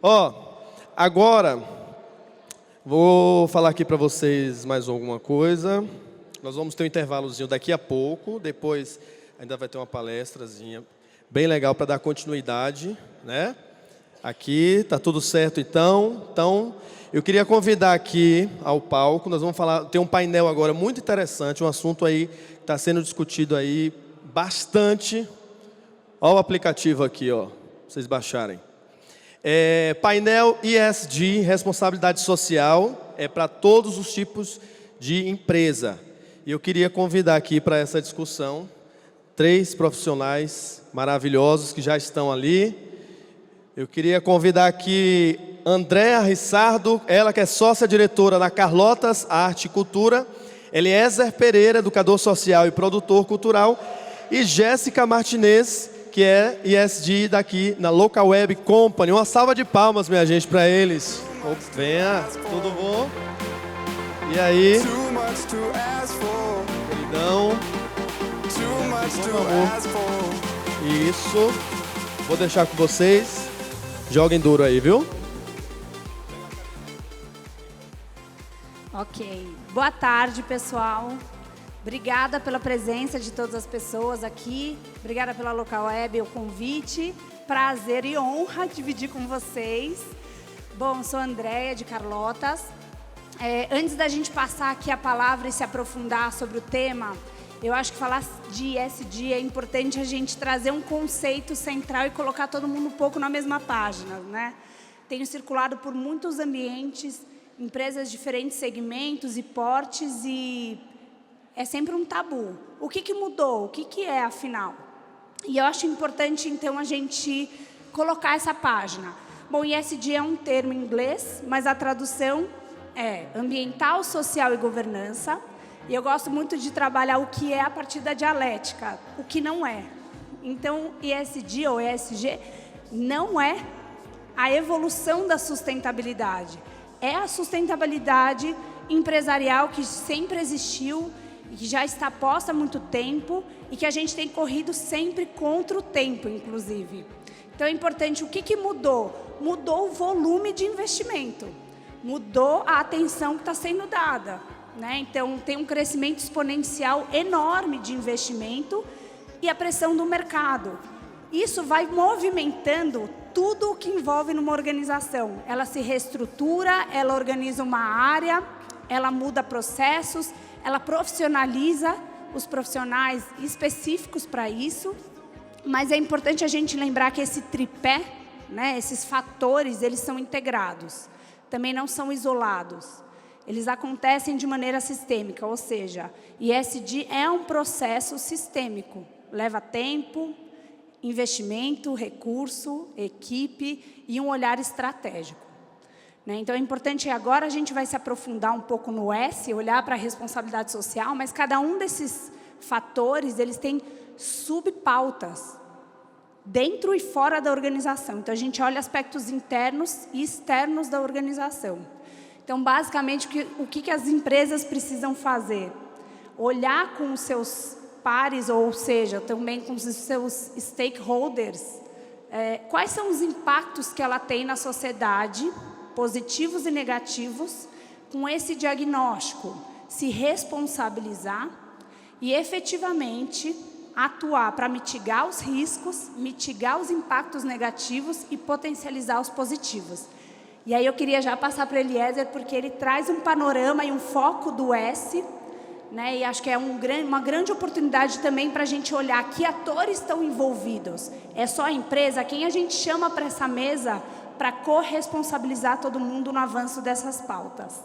Ó, agora vou falar aqui para vocês mais alguma coisa. Nós vamos ter um intervalozinho daqui a pouco, depois ainda vai ter uma palestrazinha bem legal para dar continuidade, né? Aqui, tá tudo certo então eu queria convidar aqui ao palco, nós vamos falar, tem um painel agora muito interessante, um assunto aí que está sendo discutido aí bastante. Olha o aplicativo aqui, ó, pra vocês baixarem. Painel ESG, responsabilidade social, é para todos os tipos de empresa. E eu queria convidar aqui para essa discussão 3 profissionais maravilhosos que já estão ali. Eu queria convidar aqui Andréa Rissardo, ela que é sócia-diretora na Carlotas Arte e Cultura, Eliezer Pereira, educador social e produtor cultural, e Jéssica Martinez, que é ESG daqui na Local Web Company. Uma salva de palmas, minha gente, para eles. Venha, tudo bom? E aí? Queridão. Isso. Vou deixar com vocês. Joguem duro aí, viu? Ok. Boa tarde, pessoal. Obrigada pela presença de todas as pessoas aqui. Obrigada pela Local Web, o convite. Prazer e honra dividir com vocês. Bom, sou a Andréa, de Carlotas. Antes da gente passar aqui a palavra e se aprofundar sobre o tema, eu acho que falar de ESG é importante a gente trazer um conceito central e colocar todo mundo um pouco na mesma página, né? Tenho circulado por muitos ambientes, empresas de diferentes segmentos e portes, e é sempre um tabu. O que mudou? O que é, afinal? E eu acho importante, então, a gente colocar essa página. Bom, ESG é um termo em inglês, mas a tradução é ambiental, social e governança. E eu gosto muito de trabalhar o que é a partir da dialética, o que não é. Então, ESG ou ESG não é a evolução da sustentabilidade. É a sustentabilidade empresarial que sempre existiu, que já está posta há muito tempo e que a gente tem corrido sempre contra o tempo, inclusive. Então, é importante, o que mudou? Mudou o volume de investimento, mudou a atenção que está sendo dada, né? Então, tem um crescimento exponencial enorme de investimento e a pressão do mercado. Isso vai movimentando tudo o que envolve numa organização. Ela se reestrutura, ela organiza uma área, ela muda processos, ela profissionaliza os profissionais específicos para isso, mas é importante a gente lembrar que esse tripé, né, esses fatores, eles são integrados, também não são isolados. Eles acontecem de maneira sistêmica, ou seja, ESG é um processo sistêmico, leva tempo, investimento, recurso, equipe e um olhar estratégico. Então, é importante, agora a gente vai se aprofundar um pouco no S, olhar para a responsabilidade social, mas cada um desses fatores, eles têm subpautas, dentro e fora da organização. Então, a gente olha aspectos internos e externos da organização. Então, basicamente, o que as empresas precisam fazer? Olhar com os seus pares, ou seja, também com os seus stakeholders, quais são os impactos que ela tem na sociedade, positivos e negativos, com esse diagnóstico, se responsabilizar e efetivamente atuar para mitigar os riscos, mitigar os impactos negativos e potencializar os positivos. E aí eu queria já passar para o Eliezer, porque ele traz um panorama e um foco do S, né? E acho que é uma grande oportunidade também para a gente olhar que atores estão envolvidos. É só a empresa? Quem a gente chama para essa mesa para corresponsabilizar todo mundo no avanço dessas pautas?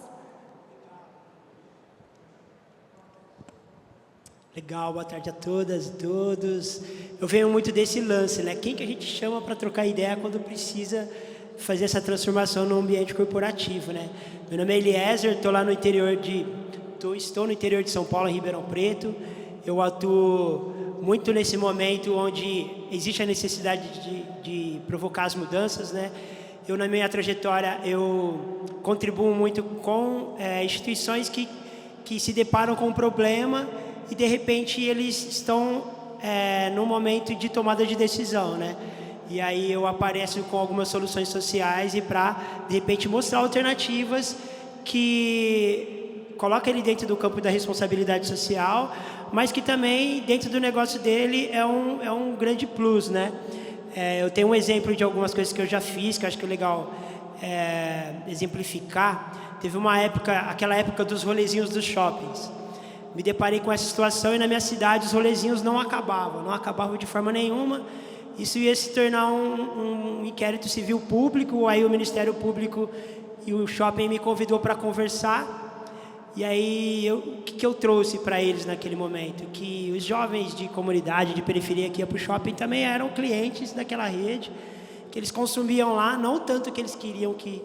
Legal, boa tarde a todas e todos. Eu venho muito desse lance, né? Quem que a gente chama para trocar ideia quando precisa fazer essa transformação no ambiente corporativo, né? Meu nome é Eliezer, estou no interior de São Paulo, em Ribeirão Preto. Eu atuo muito nesse momento onde existe a necessidade de provocar as mudanças, né? Eu, na minha trajetória, eu contribuo muito com instituições que se deparam com um problema e, de repente, eles estão num momento de tomada de decisão, né? E aí eu apareço com algumas soluções sociais e para, de repente, mostrar alternativas que coloca ele dentro do campo da responsabilidade social, mas que também, dentro do negócio dele, é um grande plus, né? Eu tenho um exemplo de algumas coisas que eu já fiz, que eu acho que é legal exemplificar. Teve uma época, aquela época dos rolezinhos dos shoppings. Me deparei com essa situação e na minha cidade os rolezinhos não acabavam de forma nenhuma. Isso ia se tornar um inquérito civil público, aí o Ministério Público e o shopping me convidou para conversar. E aí, o que eu trouxe para eles naquele momento? Que os jovens de comunidade, de periferia que iam para o shopping também eram clientes daquela rede, que eles consumiam lá, não tanto que eles queriam que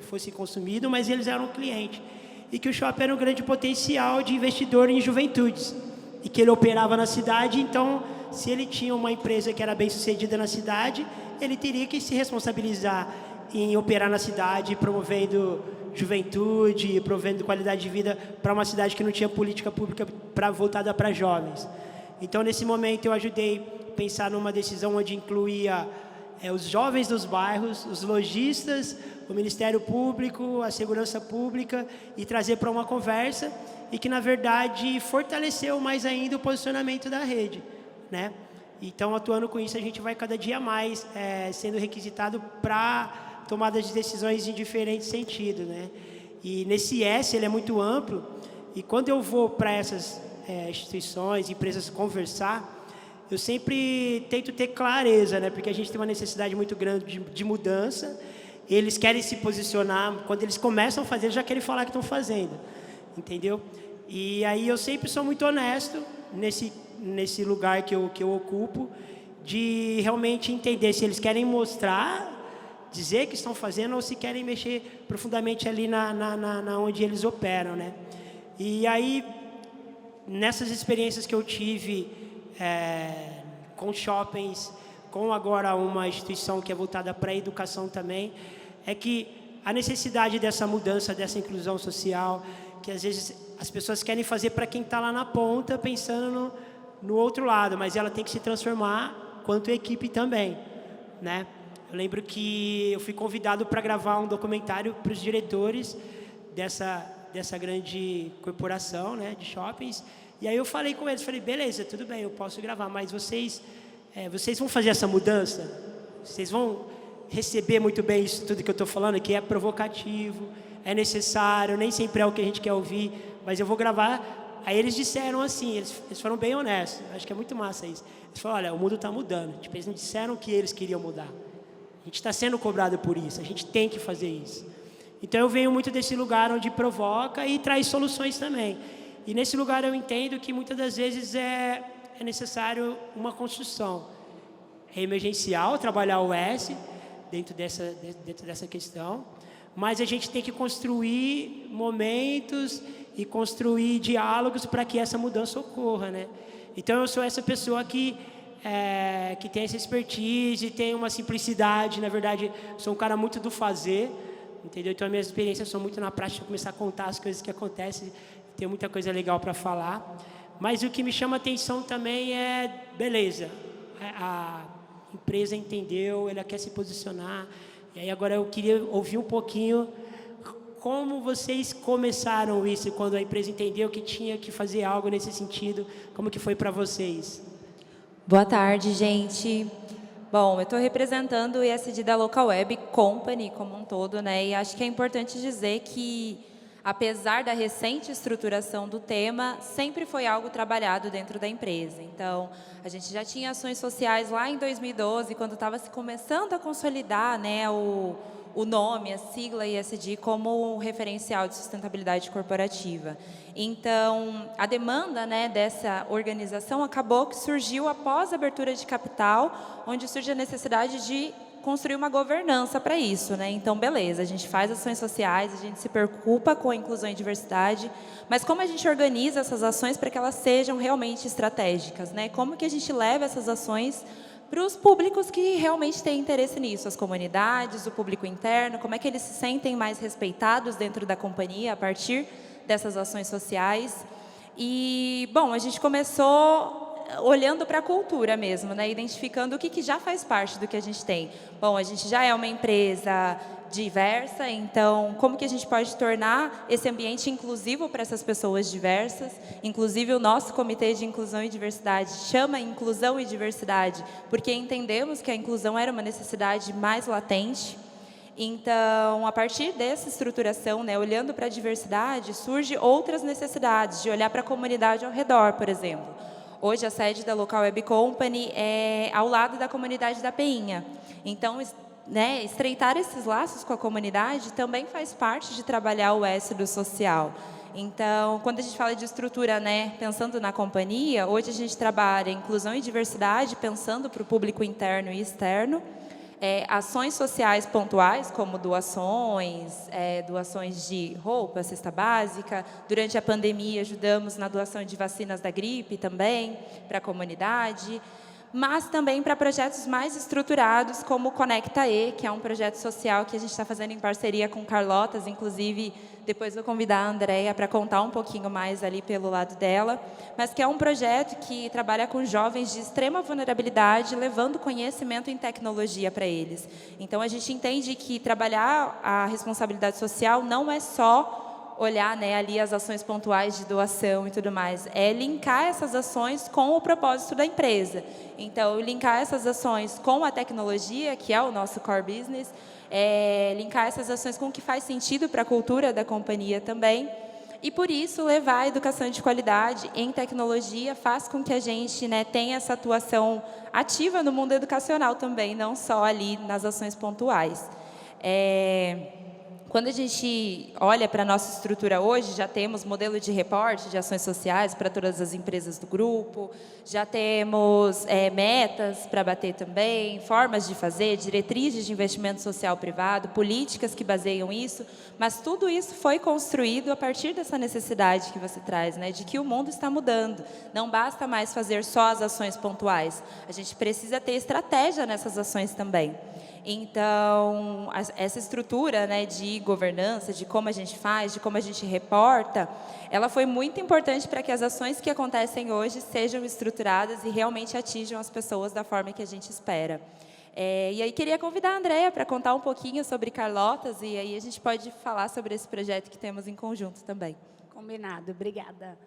fosse consumido, mas eles eram clientes. E que o shopping era um grande potencial de investidor em juventudes. E que ele operava na cidade, então, se ele tinha uma empresa que era bem sucedida na cidade, ele teria que se responsabilizar em operar na cidade, promovendo juventude, promovendo qualidade de vida para uma cidade que não tinha política pública voltada para jovens. Então, nesse momento, eu ajudei a pensar numa decisão onde incluía os jovens dos bairros, os lojistas, o Ministério Público, a Segurança Pública, e trazer para uma conversa e que, na verdade, fortaleceu mais ainda o posicionamento da rede, né? Então, atuando com isso, a gente vai cada dia mais sendo requisitado para tomada de decisões em diferentes sentidos, né? E nesse S, ele é muito amplo, e quando eu vou para essas instituições, empresas conversar, eu sempre tento ter clareza, né? Porque a gente tem uma necessidade muito grande de mudança, eles querem se posicionar, quando eles começam a fazer, eles já querem falar que estão fazendo, entendeu? E aí eu sempre sou muito honesto nesse lugar que eu ocupo, de realmente entender se eles querem mostrar, dizer que estão fazendo, ou se querem mexer profundamente ali na onde eles operam, né? E aí, nessas experiências que eu tive com shoppings, com agora uma instituição que é voltada para a educação também, é que a necessidade dessa mudança, dessa inclusão social, que às vezes as pessoas querem fazer para quem está lá na ponta, pensando no outro lado, mas ela tem que se transformar quanto equipe também, né? Eu lembro que eu fui convidado para gravar um documentário para os diretores dessa grande corporação, né, de shoppings. E aí eu falei com eles, falei, beleza, tudo bem, eu posso gravar, mas vocês vão fazer essa mudança? Vocês vão receber muito bem isso tudo que eu estou falando, que é provocativo, é necessário, nem sempre é o que a gente quer ouvir, mas eu vou gravar. Aí eles disseram assim, eles foram bem honestos, acho que é muito massa isso. Eles falaram, olha, o mundo está mudando. Tipo, eles não disseram que eles queriam mudar. A gente está sendo cobrado por isso, a gente tem que fazer isso. Então eu venho muito desse lugar onde provoca e traz soluções também. E nesse lugar eu entendo que muitas das vezes é necessário uma construção. É emergencial trabalhar o S dentro dessa questão, mas a gente tem que construir momentos e construir diálogos para que essa mudança ocorra, né? Então eu sou essa pessoa que tem essa expertise, tem uma simplicidade, na verdade sou um cara muito do fazer, entendeu? Então as minhas experiências são muito na prática, começar a contar as coisas que acontecem, tem muita coisa legal para falar, mas o que me chama atenção também é, beleza, a empresa entendeu, ela quer se posicionar, e aí agora eu queria ouvir um pouquinho como vocês começaram isso, quando a empresa entendeu que tinha que fazer algo nesse sentido, como que foi para vocês? Boa tarde, gente. Bom, eu estou representando o ESD da Local Web Company como um todo, né? E acho que é importante dizer que, apesar da recente estruturação do tema, sempre foi algo trabalhado dentro da empresa. Então, a gente já tinha ações sociais lá em 2012, quando estava se começando a consolidar, né, o nome, a sigla ESG como um referencial de sustentabilidade corporativa. Então, a demanda, né, dessa organização acabou que surgiu após a abertura de capital, onde surge a necessidade de construir uma governança para isso, né? Então, beleza, a gente faz ações sociais, a gente se preocupa com a inclusão e diversidade, mas como a gente organiza essas ações para que elas sejam realmente estratégicas, né? Como que a gente leva essas ações para os públicos que realmente têm interesse nisso, as comunidades, o público interno, como é que eles se sentem mais respeitados dentro da companhia a partir dessas ações sociais. E, bom, a gente começou olhando para a cultura mesmo, né? Identificando o que já faz parte do que a gente tem. Bom, a gente já é uma empresa diversa, então como que a gente pode tornar esse ambiente inclusivo para essas pessoas diversas? Inclusive o nosso Comitê de Inclusão e Diversidade chama Inclusão e Diversidade, porque entendemos que a inclusão era uma necessidade mais latente. Então, a partir dessa estruturação, né, olhando para a diversidade, surgem outras necessidades, de olhar para a comunidade ao redor, por exemplo. Hoje, a sede da Local Web Company é ao lado da comunidade da Peinha. Então, né, estreitar esses laços com a comunidade também faz parte de trabalhar o S do social. Então, quando a gente fala de estrutura, né, pensando na companhia, hoje a gente trabalha inclusão e diversidade, pensando para o público interno e externo, ações sociais pontuais, como doações de roupa, cesta básica. Durante a pandemia, ajudamos na doação de vacinas da gripe também, para a comunidade. Mas também para projetos mais estruturados, como o Conecta-E, que é um projeto social que a gente está fazendo em parceria com Carlotas. Inclusive, depois vou convidar a Andrea para contar um pouquinho mais ali pelo lado dela, mas que é um projeto que trabalha com jovens de extrema vulnerabilidade, levando conhecimento em tecnologia para eles. Então, a gente entende que trabalhar a responsabilidade social não é só olhar, né, ali as ações pontuais de doação e tudo mais, é linkar essas ações com o propósito da empresa. Então, linkar essas ações com a tecnologia, que é o nosso core business, linkar essas ações com o que faz sentido para a cultura da companhia também. E, por isso, levar a educação de qualidade em tecnologia faz com que a gente, né, tenha essa atuação ativa no mundo educacional também, não só ali nas ações pontuais. Quando a gente olha para a nossa estrutura hoje, já temos modelo de reporte de ações sociais para todas as empresas do grupo, já temos metas para bater também, formas de fazer, diretrizes de investimento social privado, políticas que baseiam isso, mas tudo isso foi construído a partir dessa necessidade que você traz, né, de que o mundo está mudando. Não basta mais fazer só as ações pontuais, a gente precisa ter estratégia nessas ações também. Então, essa estrutura, né, de governança, de como a gente faz, de como a gente reporta, ela foi muito importante para que as ações que acontecem hoje sejam estruturadas e realmente atinjam as pessoas da forma que a gente espera. E aí queria convidar a Andrea para contar um pouquinho sobre Carlotas, e aí a gente pode falar sobre esse projeto que temos em conjunto também. Combinado, obrigada.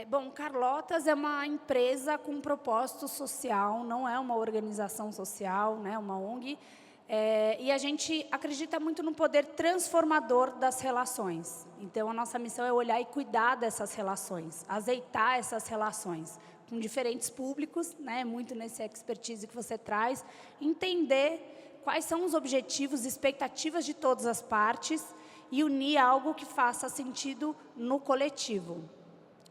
Bom, Carlotas é uma empresa com propósito social, não é uma organização social, né, uma ONG, e a gente acredita muito no poder transformador das relações. Então, a nossa missão é olhar e cuidar dessas relações, azeitar essas relações com diferentes públicos, né, muito nesse expertise que você traz, entender quais são os objetivos e expectativas de todas as partes e unir algo que faça sentido no coletivo.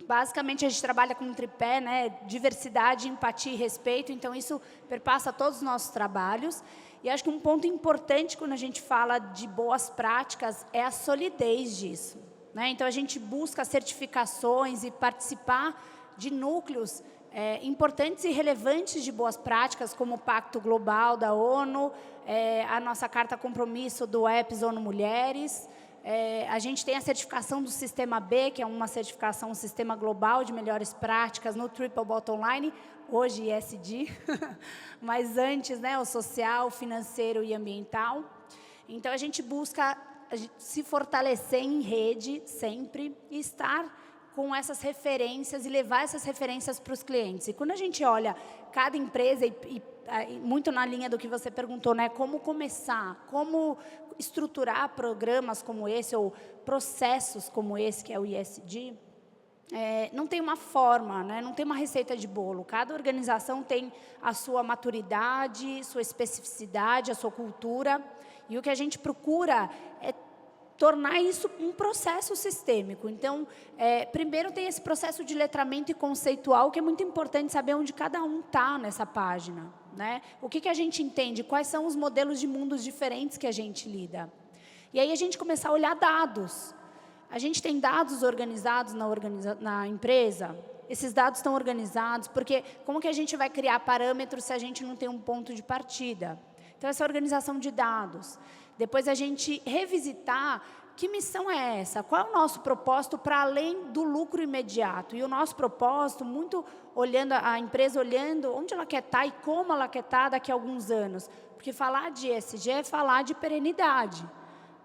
Basicamente, a gente trabalha com um tripé, né, diversidade, empatia e respeito, então isso perpassa todos os nossos trabalhos. E acho que um ponto importante quando a gente fala de boas práticas é a solidez disso, né? Então, a gente busca certificações e participar de núcleos importantes e relevantes de boas práticas, como o Pacto Global da ONU, a nossa Carta Compromisso do EPS ONU Mulheres. A gente tem a certificação do Sistema B, que é uma certificação, um sistema global de melhores práticas no Triple Bottom Line, hoje ESG, mas antes, né, o social, o financeiro e ambiental. Então, a gente busca se fortalecer em rede sempre e estar com essas referências e levar essas referências para os clientes. E quando a gente olha cada empresa, e muito na linha do que você perguntou, né, como começar, como estruturar programas como esse, ou processos como esse, que é o ESG, não tem uma forma, né, não tem uma receita de bolo. Cada organização tem a sua maturidade, sua especificidade, a sua cultura, e o que a gente procura é tornar isso um processo sistêmico. Então, primeiro tem esse processo de letramento e conceitual, que é muito importante saber onde cada um está nessa página, né? O que a gente entende, quais são os modelos de mundos diferentes que a gente lida. E aí a gente começar a olhar dados. A gente tem dados organizados na empresa, esses dados estão organizados, porque como que a gente vai criar parâmetros se a gente não tem um ponto de partida? Então, essa organização de dados. Depois, a gente revisitar que missão é essa? Qual é o nosso propósito para além do lucro imediato? E o nosso propósito, muito olhando a empresa, olhando onde ela quer estar e como ela quer estar daqui a alguns anos. Porque falar de ESG é falar de perenidade.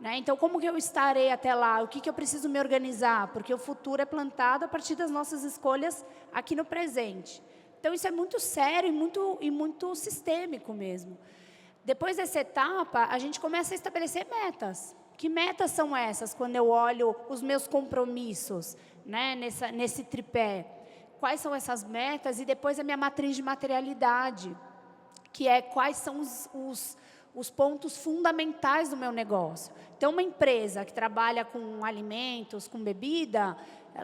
Né? Então, como que eu estarei até lá? O que eu preciso me organizar? Porque o futuro é plantado a partir das nossas escolhas aqui no presente. Então, isso é muito sério e muito sistêmico mesmo. Depois dessa etapa, a gente começa a estabelecer metas. Que metas são essas quando eu olho os meus compromissos, né, nesse tripé? Quais são essas metas? E depois a minha matriz de materialidade, que é quais são os pontos fundamentais do meu negócio. Então, uma empresa que trabalha com alimentos, com bebida,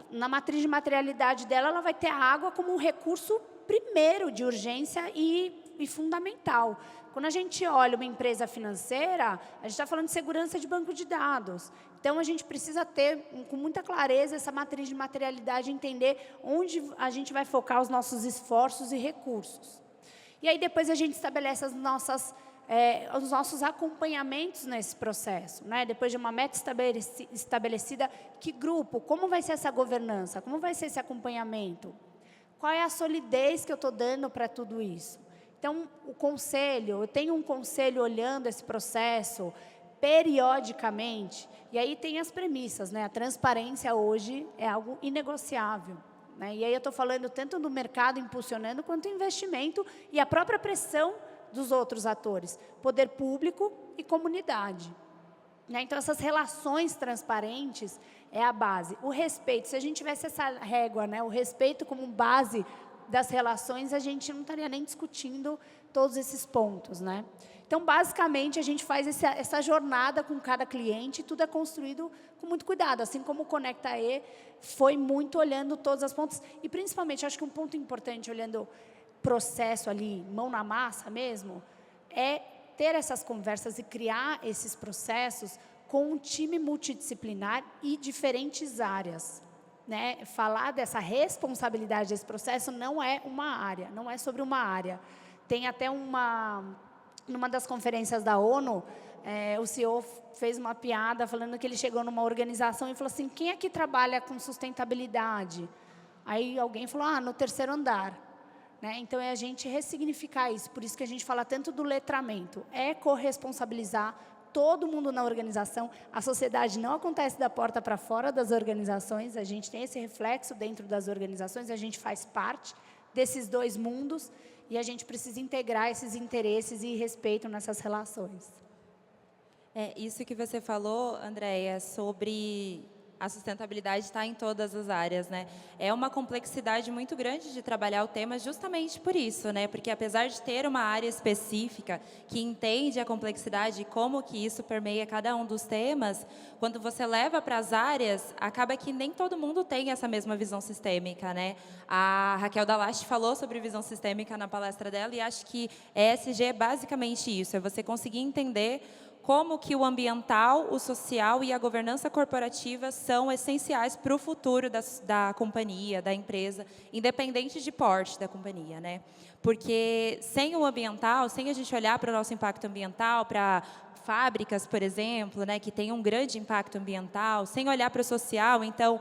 na matriz de materialidade dela, ela vai ter a água como um recurso primeiro de urgência e fundamental. Quando a gente olha uma empresa financeira, a gente está falando de segurança de banco de dados. Então, a gente precisa ter, com muita clareza, essa matriz de materialidade, entender onde a gente vai focar os nossos esforços e recursos. E aí, depois, a gente estabelece os nossos acompanhamentos nesse processo. Né? Depois de uma meta estabelecida, que grupo? Como vai ser essa governança? Como vai ser esse acompanhamento? Qual é a solidez que eu estou dando para tudo isso? Então, o conselho, eu tenho um conselho olhando esse processo periodicamente, e aí tem as premissas, né? A transparência hoje é algo inegociável. Né? E aí eu estou falando tanto do mercado impulsionando, quanto do investimento e a própria pressão dos outros atores, poder público e comunidade. Né? Então, essas relações transparentes é a base. O respeito, se a gente tivesse essa régua, né? O respeito como base das relações, a gente não estaria nem discutindo todos esses pontos, né? Então, basicamente, a gente faz essa jornada com cada cliente, e tudo é construído com muito cuidado, assim como o Conecta E foi muito olhando todas as pontas, e principalmente, acho que um ponto importante, olhando processo ali, mão na massa mesmo, é ter essas conversas e criar esses processos com um time multidisciplinar e diferentes áreas. Né? Falar dessa responsabilidade desse processo não é uma área, não é sobre uma área. Tem até numa das conferências da ONU, o CEO fez uma piada falando que ele chegou numa organização e falou assim, quem aqui trabalha com sustentabilidade? Aí alguém falou, no terceiro andar. Né? Então, é a gente ressignificar isso, por isso que a gente fala tanto do letramento, é corresponsabilizar todo mundo na organização. A sociedade não acontece da porta para fora das organizações, a gente tem esse reflexo dentro das organizações, a gente faz parte desses dois mundos e a gente precisa integrar esses interesses e respeito nessas relações. Isso que você falou, Andréia, sobre a sustentabilidade está em todas as áreas, né? É uma complexidade muito grande de trabalhar o tema justamente por isso, né? Porque apesar de ter uma área específica que entende a complexidade e como que isso permeia cada um dos temas, quando você leva para as áreas, acaba que nem todo mundo tem essa mesma visão sistêmica, né? A Raquel Dalache falou sobre visão sistêmica na palestra dela e acho que ESG é basicamente isso, é você conseguir entender como que o ambiental, o social e a governança corporativa são essenciais para o futuro da companhia, da empresa, independente de porte da companhia, né? Porque sem o ambiental, sem a gente olhar para o nosso impacto ambiental, para fábricas, por exemplo, né, que tem um grande impacto ambiental, sem olhar para o social, então,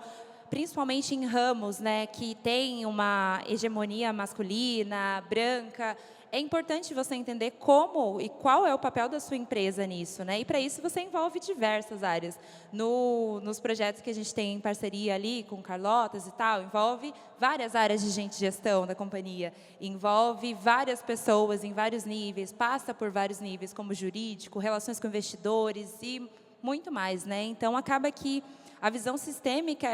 principalmente em ramos, né, que tem uma hegemonia masculina, branca, é importante você entender como e qual é o papel da sua empresa nisso, né? E para isso você envolve diversas áreas. Nos projetos que a gente tem em parceria ali com Carlotas e tal, envolve várias áreas de gestão da companhia, envolve várias pessoas em vários níveis, passa por vários níveis, como jurídico, relações com investidores e muito mais, né? Então acaba que a visão sistêmica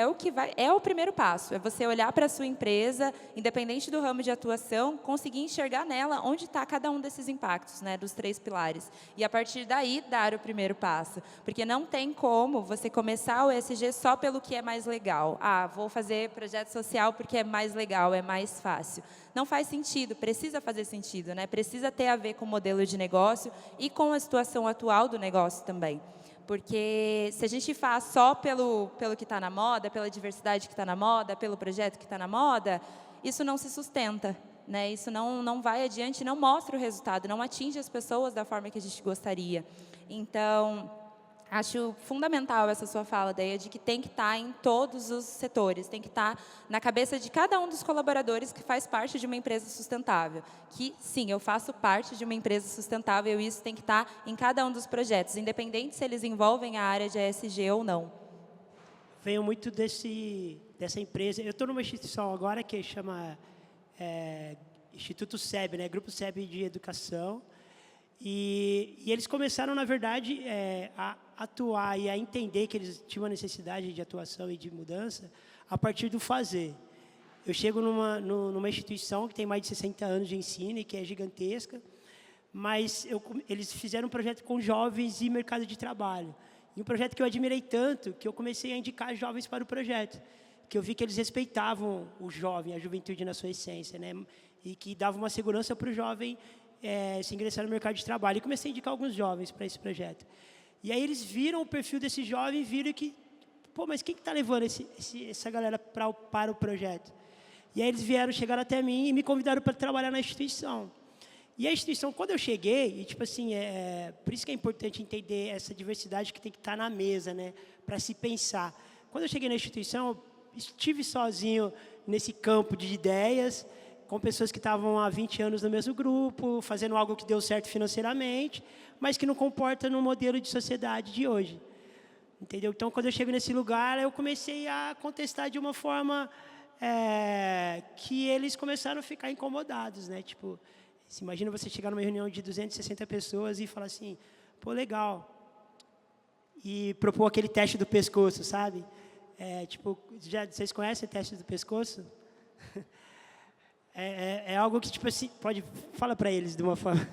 é o primeiro passo, é você olhar para a sua empresa, independente do ramo de atuação, conseguir enxergar nela onde está cada um desses impactos, né, dos 3 pilares. E, a partir daí, dar o primeiro passo. Porque não tem como você começar o ESG só pelo que é mais legal. Vou fazer projeto social porque é mais legal, é mais fácil. Não faz sentido, precisa fazer sentido, né? Precisa ter a ver com o modelo de negócio e com a situação atual do negócio também. Porque se a gente faz só pelo que está na moda, pela diversidade que está na moda, pelo projeto que está na moda, isso não se sustenta, né? Isso não vai adiante, não mostra o resultado, não atinge as pessoas da forma que a gente gostaria. Então, Acho fundamental essa sua fala, ideia de que tem que estar em todos os setores, tem que estar na cabeça de cada um dos colaboradores que faz parte de uma empresa sustentável. Que, sim, eu faço parte de uma empresa sustentável e isso tem que estar em cada um dos projetos, independente se eles envolvem a área de ESG ou não. Venho muito dessa empresa. Eu estou numa instituição agora que chama Instituto SEB, né? Grupo SEB de Educação. E eles começaram, na verdade, a atuar e a entender que eles tinham uma necessidade de atuação e de mudança a partir do fazer. Eu chego numa instituição que tem mais de 60 anos de ensino e que é gigantesca, mas eles fizeram um projeto com jovens e mercado de trabalho. E um projeto que eu admirei tanto que eu comecei a indicar jovens para o projeto, que eu vi que eles respeitavam o jovem, a juventude na sua essência, né? E que dava uma segurança para o jovem se ingressar no mercado de trabalho. E comecei a indicar alguns jovens para esse projeto. E aí eles viram o perfil desse jovem e viram que, pô, mas quem está levando essa galera para o projeto? E aí eles chegaram até mim e me convidaram para trabalhar na instituição. E a instituição, quando eu cheguei, e tipo assim, por isso que é importante entender essa diversidade que tem que estar na mesa, né, para se pensar. Quando eu cheguei na instituição, eu estive sozinho nesse campo de ideias, com pessoas que estavam há 20 anos no mesmo grupo, fazendo algo que deu certo financeiramente, mas que não comporta no modelo de sociedade de hoje. Entendeu? Então, quando eu chego nesse lugar, eu comecei a contestar de uma forma que eles começaram a ficar incomodados, né? Tipo, imagina você chegar numa reunião de 260 pessoas e falar assim, pô, legal. E propor aquele teste do pescoço, sabe? Tipo, vocês conhecem o teste do pescoço? É algo que, tipo assim, fala para eles de uma forma...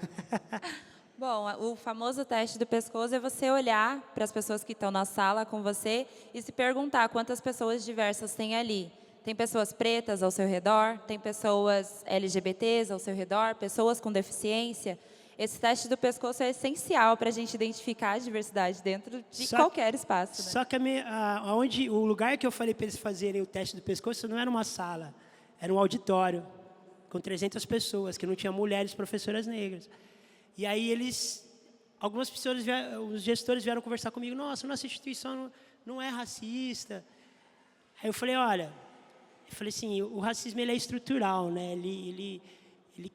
Bom, o famoso teste do pescoço é você olhar para as pessoas que estão na sala com você e se perguntar quantas pessoas diversas tem ali. Tem pessoas pretas ao seu redor, tem pessoas LGBTs ao seu redor, pessoas com deficiência. Esse teste do pescoço é essencial para a gente identificar a diversidade dentro de qualquer espaço. Né? Só que o lugar que eu falei para eles fazerem o teste do pescoço não era uma sala, era um auditório com 300 pessoas, que não tinha mulheres professoras negras. E aí algumas pessoas, os gestores vieram conversar comigo, nossa instituição não é racista. Aí eu falei, olha, assim, o racismo ele é estrutural, né? Ele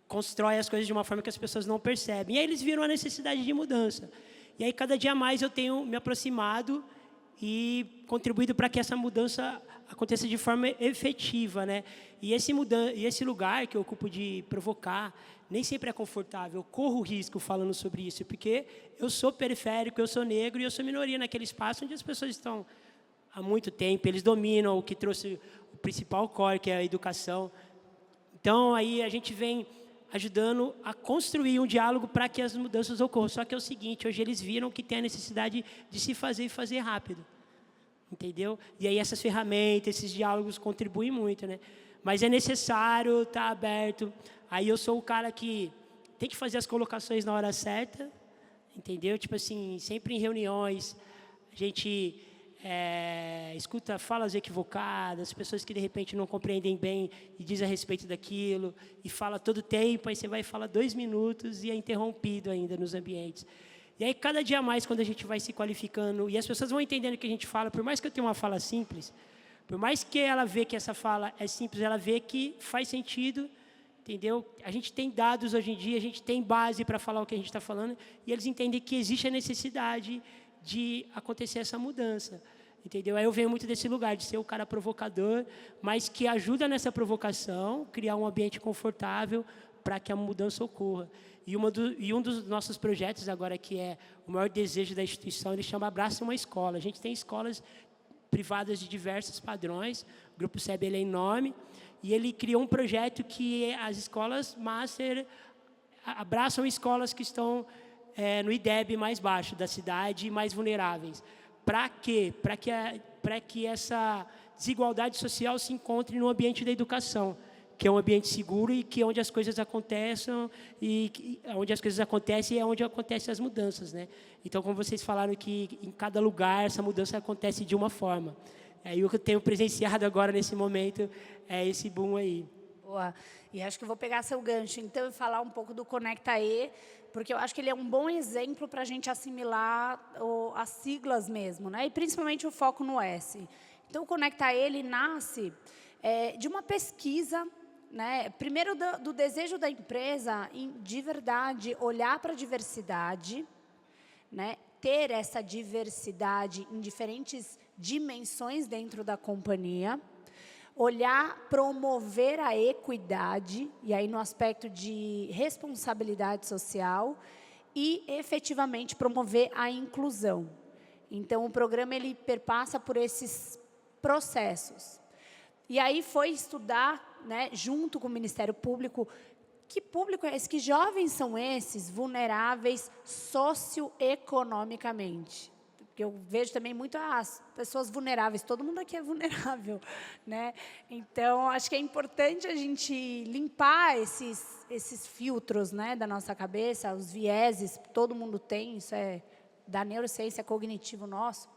constrói as coisas de uma forma que as pessoas não percebem. E aí eles viram a necessidade de mudança. E aí cada dia mais eu tenho me aproximado e contribuído para que essa mudança aconteça de forma efetiva, né? E esse lugar que eu ocupo de provocar nem sempre é confortável. Eu corro risco falando sobre isso, porque eu sou periférico, eu sou negro e eu sou minoria naquele espaço onde as pessoas estão há muito tempo. Eles dominam o que trouxe o principal core, que é a educação. Então, aí a gente vem ajudando a construir um diálogo para que as mudanças ocorram. Só que é o seguinte, hoje eles viram que tem a necessidade de se fazer e fazer rápido. Entendeu? E aí essas ferramentas, esses diálogos contribuem muito, né? Mas é necessário estar aberto. Aí eu sou o cara que tem que fazer as colocações na hora certa, entendeu? Tipo assim, sempre em reuniões, a gente escuta falas equivocadas, pessoas que de repente não compreendem bem e dizem a respeito daquilo, e fala todo tempo, aí você vai falar 2 minutos e é interrompido ainda nos ambientes. E aí, cada dia mais, quando a gente vai se qualificando, e as pessoas vão entendendo o que a gente fala, por mais que eu tenha uma fala simples, por mais que ela vê que essa fala é simples, ela vê que faz sentido, entendeu? A gente tem dados hoje em dia, a gente tem base para falar o que a gente está falando, e eles entendem que existe a necessidade de acontecer essa mudança, entendeu? Aí eu venho muito desse lugar, de ser o cara provocador, mas que ajuda nessa provocação, criar um ambiente confortável para que a mudança ocorra. E um dos nossos projetos agora, que é o maior desejo da instituição, ele chama Abraça uma Escola. A gente tem escolas privadas de diversos padrões, o Grupo SEB ele é enorme, e ele criou um projeto que as escolas master abraçam escolas que estão no IDEB mais baixo da cidade e mais vulneráveis. Para quê? Para que essa desigualdade social se encontre no ambiente da educação, que é um ambiente seguro e que é onde as coisas acontecem é onde acontecem as mudanças, né? Então, como vocês falaram que em cada lugar essa mudança acontece de uma forma. E o que eu tenho presenciado agora nesse momento é esse boom aí. Boa. E acho que eu vou pegar seu gancho, então, e falar um pouco do Conectae, porque eu acho que ele é um bom exemplo para a gente assimilar as siglas mesmo, né? E principalmente o foco no S. Então, o Conectae, ele nasce de uma pesquisa, né? Primeiro, do desejo da empresa em, de verdade, olhar para a diversidade, né? Ter essa diversidade em diferentes dimensões dentro da companhia, olhar, promover a equidade, e aí no aspecto de responsabilidade social, e efetivamente promover a inclusão. Então, o programa ele perpassa por esses processos. E aí foi estudar, né, junto com o Ministério Público, que público é esse, que jovens são esses vulneráveis socioeconomicamente. Porque eu vejo também muito as pessoas vulneráveis, todo mundo aqui é vulnerável, né? Então, acho que é importante a gente limpar esses filtros, né, da nossa cabeça, os vieses, todo mundo tem, isso é da neurociência cognitivo nosso.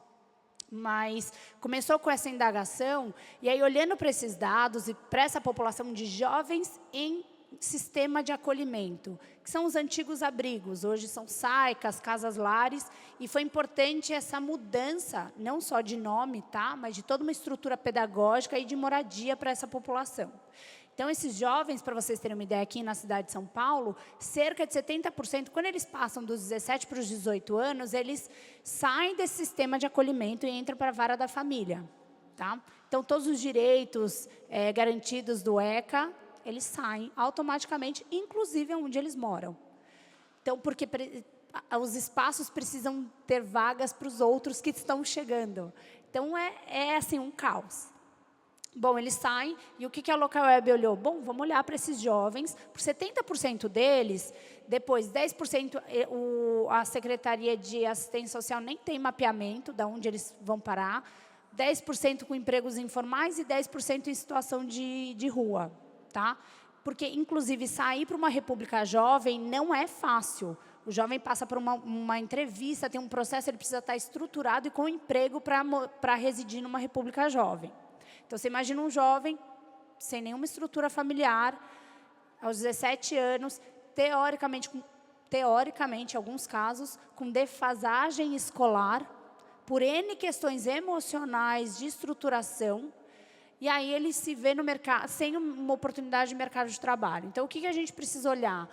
Mas começou com essa indagação, e aí olhando para esses dados e para essa população de jovens em sistema de acolhimento, que são os antigos abrigos, hoje são SAICAS, casas-lares, e foi importante essa mudança, não só de nome, tá, mas de toda uma estrutura pedagógica e de moradia para essa população. Então, esses jovens, para vocês terem uma ideia, aqui na cidade de São Paulo, cerca de 70%, quando eles passam dos 17 para os 18 anos, eles saem desse sistema de acolhimento e entram para a vara da família. Tá? Então, todos os direitos garantidos do ECA, eles saem automaticamente, inclusive onde eles moram. Então, porque os espaços precisam ter vagas para os outros que estão chegando. Então, é assim, um caos. Bom, eles saem, e o que a Local Web olhou? Bom, vamos olhar para esses jovens, por 70% deles, depois 10% a Secretaria de Assistência Social nem tem mapeamento de onde eles vão parar, 10% com empregos informais e 10% em situação de rua. Tá? Porque, inclusive, sair para uma república jovem não é fácil. O jovem passa por uma entrevista, tem um processo, ele precisa estar estruturado e com emprego para residir numa república jovem. Então, você imagina um jovem sem nenhuma estrutura familiar, aos 17 anos, teoricamente, em alguns casos, com defasagem escolar, por N questões emocionais de estruturação, e aí ele se vê no mercado, sem uma oportunidade de mercado de trabalho. Então, o que a gente precisa olhar?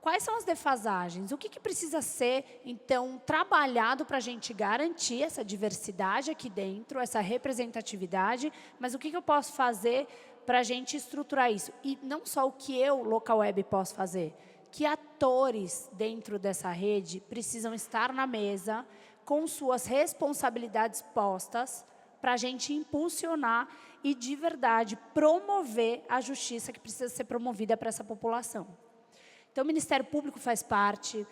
Quais são as defasagens? O que precisa ser, então, trabalhado para a gente garantir essa diversidade aqui dentro, essa representatividade, mas o que eu posso fazer para a gente estruturar isso? E não só o que eu, Local Web, posso fazer. Que atores dentro dessa rede precisam estar na mesa com suas responsabilidades postas para a gente impulsionar e, de verdade, promover a justiça que precisa ser promovida para essa população. Então, o Ministério Público faz parte,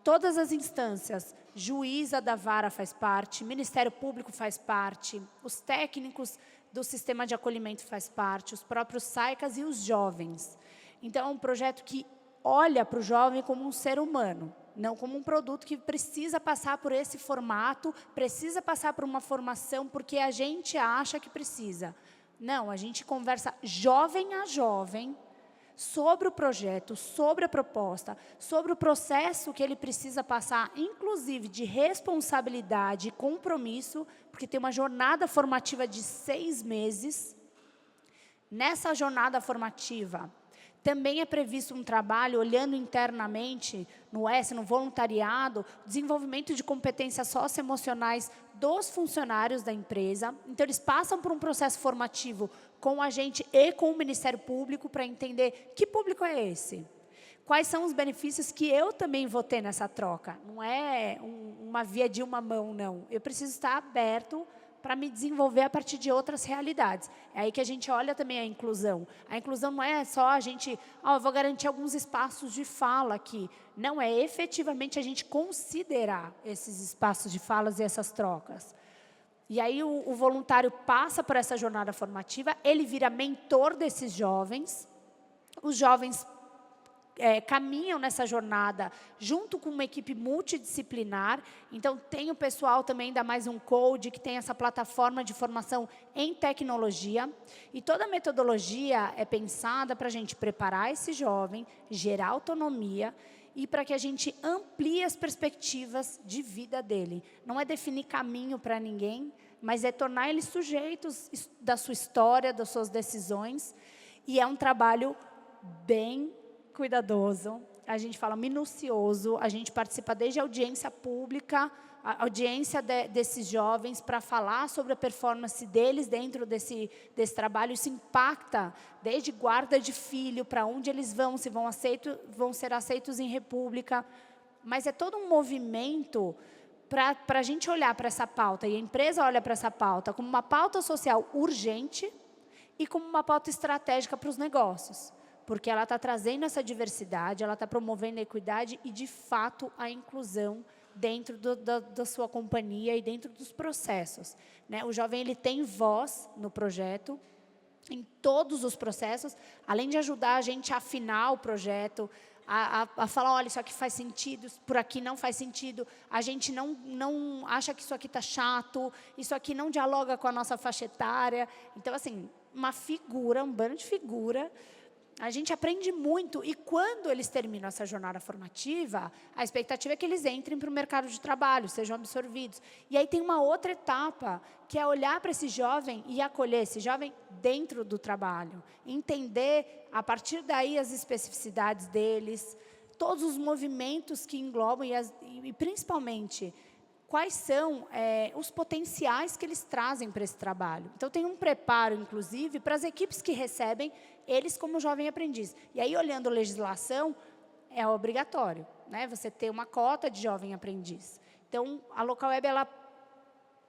todas as instâncias, juíza da vara faz parte, Ministério Público faz parte, os técnicos do sistema de acolhimento faz parte, os próprios SAICAS e os jovens. Então, é um projeto que olha para o jovem como um ser humano, não como um produto que precisa passar por esse formato, precisa passar por uma formação porque a gente acha que precisa. Não, a gente conversa jovem a jovem sobre o projeto, sobre a proposta, sobre o processo que ele precisa passar, inclusive de responsabilidade e compromisso, porque tem uma jornada formativa de 6 meses. Nessa jornada formativa, também é previsto um trabalho, olhando internamente, no voluntariado, desenvolvimento de competências socioemocionais dos funcionários da empresa. Então, eles passam por um processo formativo com a gente e com o Ministério Público para entender que público é esse. Quais são os benefícios que eu também vou ter nessa troca. Não é uma via de uma mão, não. Eu preciso estar aberto para me desenvolver a partir de outras realidades. É aí que a gente olha também a inclusão. A inclusão não é só a gente, eu vou garantir alguns espaços de fala aqui. Não, é efetivamente a gente considerar esses espaços de falas e essas trocas. E aí o voluntário passa por essa jornada formativa, ele vira mentor desses jovens, os jovens caminham nessa jornada junto com uma equipe multidisciplinar. Então, tem o pessoal também da Mais Um Code, que tem essa plataforma de formação em tecnologia. E toda a metodologia é pensada para a gente preparar esse jovem, gerar autonomia e para que a gente amplie as perspectivas de vida dele. Não é definir caminho para ninguém, mas é tornar eles sujeitos da sua história, das suas decisões. E é um trabalho bem cuidadoso, a gente fala minucioso, a gente participa desde a audiência pública, a audiência desses jovens para falar sobre a performance deles dentro desse trabalho. Isso impacta desde guarda de filho, para onde eles vão, se vão ser aceitos em república. Mas é todo um movimento para a gente olhar para essa pauta, e a empresa olha para essa pauta como uma pauta social urgente e como uma pauta estratégica para os negócios. Porque ela está trazendo essa diversidade, ela está promovendo a equidade e, de fato, a inclusão dentro da sua companhia e dentro dos processos. Né? O jovem ele tem voz no projeto, em todos os processos, além de ajudar a gente a afinar o projeto, a falar, olha, isso aqui faz sentido, por aqui não faz sentido, a gente não acha que isso aqui está chato, isso aqui não dialoga com a nossa faixa etária. Então, assim, um bando de figura. A gente aprende muito, e quando eles terminam essa jornada formativa, a expectativa é que eles entrem para o mercado de trabalho, sejam absorvidos. E aí tem uma outra etapa, que é olhar para esse jovem e acolher esse jovem dentro do trabalho. Entender, a partir daí, as especificidades deles, todos os movimentos que englobam e principalmente, quais são os potenciais que eles trazem para esse trabalho. Então, tem um preparo, inclusive, para as equipes que recebem eles como jovem aprendiz. E aí, olhando a legislação, é obrigatório, né? Você ter uma cota de jovem aprendiz. Então, a Local Web, ela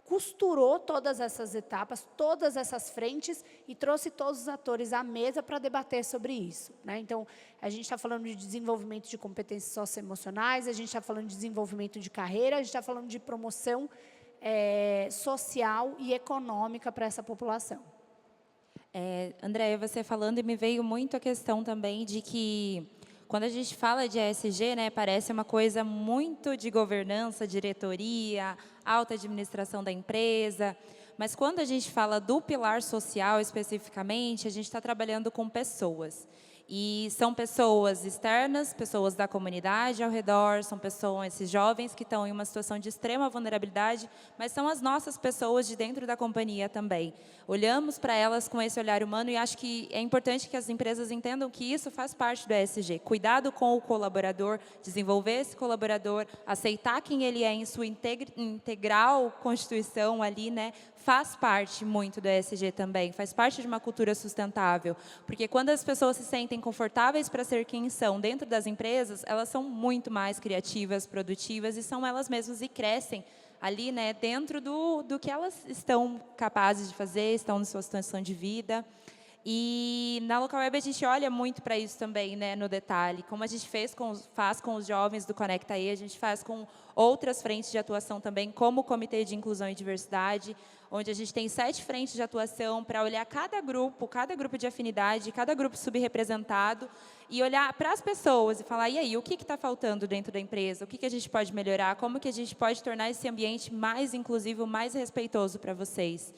costurou todas essas etapas, todas essas frentes e trouxe todos os atores à mesa para debater sobre isso. Né? Então, a gente está falando de desenvolvimento de competências socioemocionais, a gente está falando de desenvolvimento de carreira, a gente está falando de promoção social e econômica para essa população. Andréia, você falando, e me veio muito a questão também de que, quando a gente fala de ESG, né, parece uma coisa muito de governança, diretoria, alta administração da empresa, mas quando a gente fala do pilar social especificamente, a gente está trabalhando com pessoas. E são pessoas externas, pessoas da comunidade ao redor, são pessoas, esses jovens que estão em uma situação de extrema vulnerabilidade, mas são as nossas pessoas de dentro da companhia também. Olhamos para elas com esse olhar humano e acho que é importante que as empresas entendam que isso faz parte do ESG. Cuidado com o colaborador, desenvolver esse colaborador, aceitar quem ele é em sua integral constituição ali, né? Faz parte muito do ESG também, faz parte de uma cultura sustentável. Porque quando as pessoas se sentem confortáveis para ser quem são dentro das empresas, elas são muito mais criativas, produtivas e são elas mesmas e crescem ali, né, dentro do que elas estão capazes de fazer, estão na sua situação de vida. E na Local Web a gente olha muito para isso também, né, no detalhe. Como a gente faz com os jovens do Conecta E, a gente faz com outras frentes de atuação também, como o Comitê de Inclusão e Diversidade, onde a gente tem 7 frentes de atuação para olhar cada grupo de afinidade, cada grupo subrepresentado, e olhar para as pessoas e falar, e aí, o que está faltando dentro da empresa? O que a gente pode melhorar? Como que a gente pode tornar esse ambiente mais inclusivo, mais respeitoso para vocês?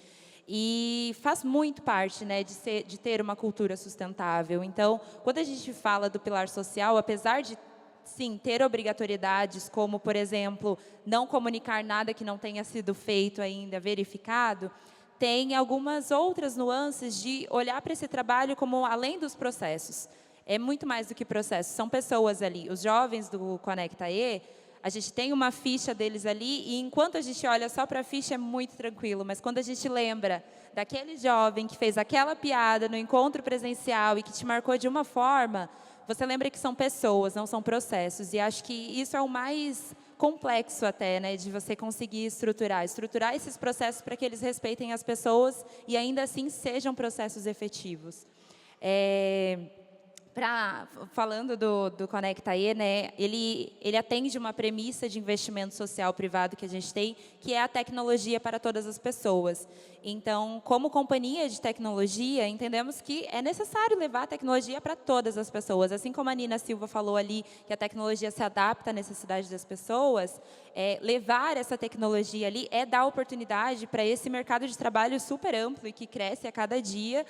E faz muito parte, né, de ter uma cultura sustentável. Então, quando a gente fala do pilar social, apesar de, sim, ter obrigatoriedades, como, por exemplo, não comunicar nada que não tenha sido feito ainda, verificado, tem algumas outras nuances de olhar para esse trabalho como além dos processos. É muito mais do que processos, são pessoas ali. Os jovens do Conecta E, a gente tem uma ficha deles ali e enquanto a gente olha só para a ficha é muito tranquilo, mas quando a gente lembra daquele jovem que fez aquela piada no encontro presencial e que te marcou de uma forma, você lembra que são pessoas, não são processos. E acho que isso é o mais complexo até, né, de você conseguir estruturar esses processos para que eles respeitem as pessoas e ainda assim sejam processos efetivos. Falando do Conecta E, né, ele atende uma premissa de investimento social privado que a gente tem, que é a tecnologia para todas as pessoas. Então, como companhia de tecnologia, entendemos que é necessário levar a tecnologia para todas as pessoas. Assim como a Nina Silva falou ali, que a tecnologia se adapta à necessidade das pessoas, levar essa tecnologia ali é dar oportunidade para esse mercado de trabalho super amplo e que cresce a cada dia,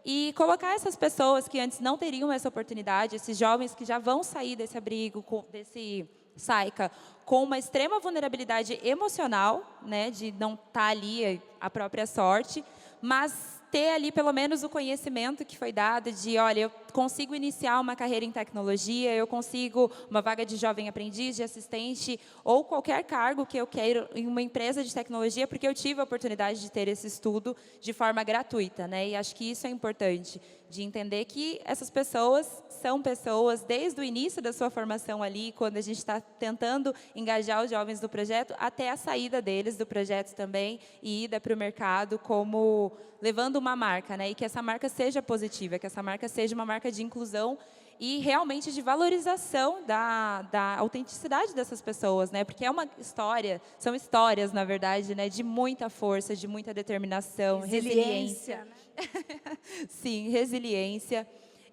e colocar essas pessoas que antes não teriam essa oportunidade, esses jovens que já vão sair desse abrigo, desse SAICA, com uma extrema vulnerabilidade emocional, né, de não estar ali à própria sorte, mas ter ali pelo menos o conhecimento que foi dado de, olha, eu consigo iniciar uma carreira em tecnologia, eu consigo uma vaga de jovem aprendiz, de assistente, ou qualquer cargo que eu queira em uma empresa de tecnologia, porque eu tive a oportunidade de ter esse estudo de forma gratuita, né? E acho que isso é importante, de entender que essas pessoas são pessoas desde o início da sua formação ali, quando a gente está tentando engajar os jovens do projeto, até a saída deles do projeto também, e ida para o mercado como levando uma marca, né? E que essa marca seja positiva, que essa marca seja uma marca de inclusão e realmente de valorização da autenticidade dessas pessoas, né? Porque é uma história, são histórias, na verdade, né? De muita força, de muita determinação, resiliência. Sim, resiliência.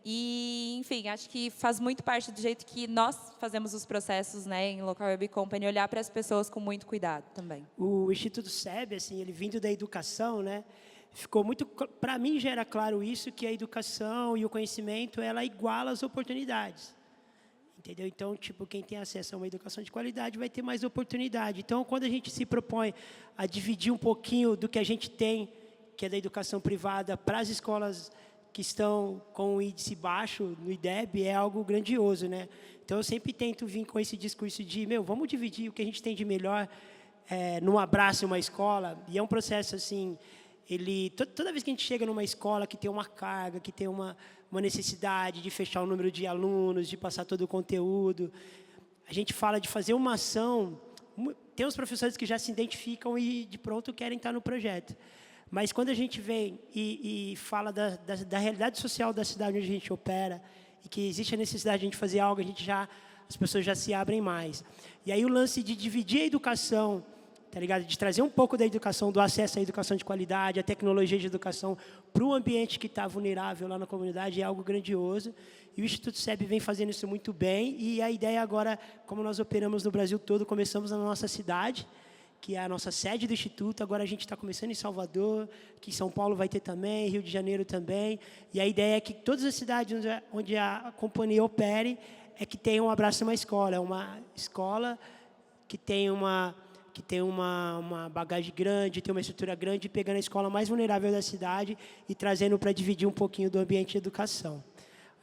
E, enfim, acho que faz muito parte do jeito que nós fazemos os processos, né, em Local Web Company, olhar para as pessoas com muito cuidado também. O Instituto SEB, assim, ele vindo da educação, né? Ficou muito, para mim já era claro isso, que a educação e o conhecimento, ela iguala as oportunidades. Entendeu? Então, tipo, quem tem acesso a uma educação de qualidade vai ter mais oportunidade. Então, quando a gente se propõe a dividir um pouquinho do que a gente tem, que é da educação privada, para as escolas que estão com o índice baixo no IDEB, é algo grandioso, né? Então, eu sempre tento vir com esse discurso de, vamos dividir o que a gente tem de melhor num abraço, uma escola. E é um processo, assim, toda vez que a gente chega numa escola que tem uma carga, que tem uma necessidade de fechar o número de alunos, de passar todo o conteúdo, a gente fala de fazer uma ação. Tem os professores que já se identificam e, de pronto, querem estar no projeto. Mas, quando a gente vem e fala da realidade social da cidade onde a gente opera, e que existe a necessidade de a gente fazer algo, as pessoas já se abrem mais. E aí o lance de dividir a educação, tá ligado? De trazer um pouco da educação, do acesso à educação de qualidade, à tecnologia de educação, para um ambiente que está vulnerável lá na comunidade, é algo grandioso. E o Instituto SEB vem fazendo isso muito bem. E a ideia agora, como nós operamos no Brasil todo, começamos na nossa cidade, que é a nossa sede do Instituto. Agora a gente está começando em Salvador, que em São Paulo vai ter também, Rio de Janeiro também. E a ideia é que todas as cidades onde a companhia opere, é que tenha um Abraço Uma Escola. É uma escola que tem uma bagagem grande, tem uma estrutura grande, pegando a escola mais vulnerável da cidade e trazendo para dividir um pouquinho do ambiente de educação.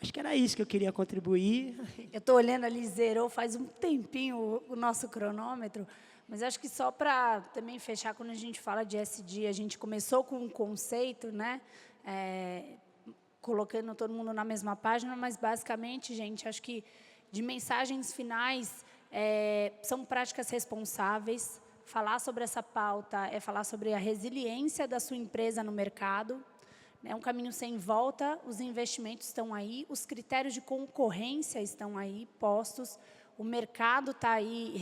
Acho que era isso que eu queria contribuir. Eu estou olhando ali, zerou faz um tempinho o nosso cronômetro, mas acho que só para também fechar, quando a gente fala de SD, a gente começou com um conceito, né? Colocando todo mundo na mesma página, mas, basicamente, gente, acho que de mensagens finais, são práticas responsáveis. Falar sobre essa pauta é falar sobre a resiliência da sua empresa no mercado. É um caminho sem volta, os investimentos estão aí, os critérios de concorrência estão aí postos, o mercado está aí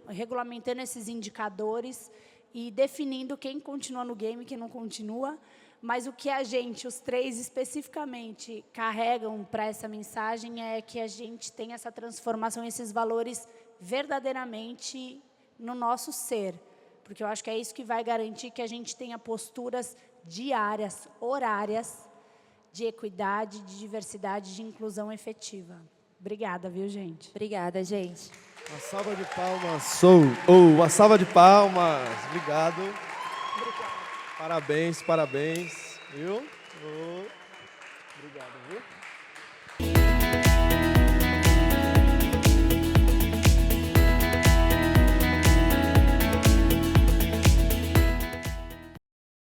regulamentando esses indicadores e definindo quem continua no game e quem não continua. Mas o que a gente, os três especificamente, carregam para essa mensagem é que a gente tem essa transformação, esses valores verdadeiramente no nosso ser. Porque eu acho que é isso que vai garantir que a gente tenha posturas diárias, horárias, de equidade, de diversidade, de inclusão efetiva. Obrigada, viu, gente? Obrigada, gente. Uma salva de palmas. Uma salva de palmas. Obrigado. Parabéns, parabéns. Viu? Obrigado, viu?